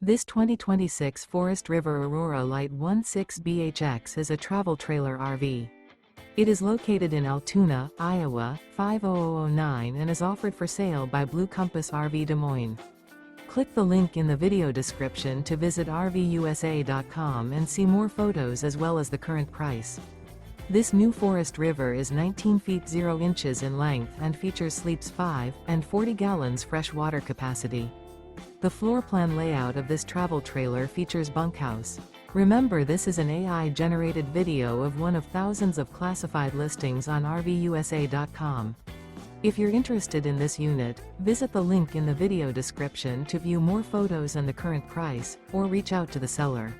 This 2026 Forest River Aurora Light 16BHX is a travel trailer RV. It is located in Altoona, Iowa, 50009 and is offered for sale by Blue Compass RV Des Moines. Click the link in the video description to visit RVUSA.com and see more photos as well as the current price. This new Forest River is 19 feet 0 inches in length and features sleeps 5 and 40 gallons fresh water capacity. The floor plan layout of this travel trailer features bunkhouse. Remember, this is an AI-generated video of one of thousands of classified listings on RVUSA.com. If you're interested in this unit, visit the link in the video description to view more photos and the current price, or reach out to the seller.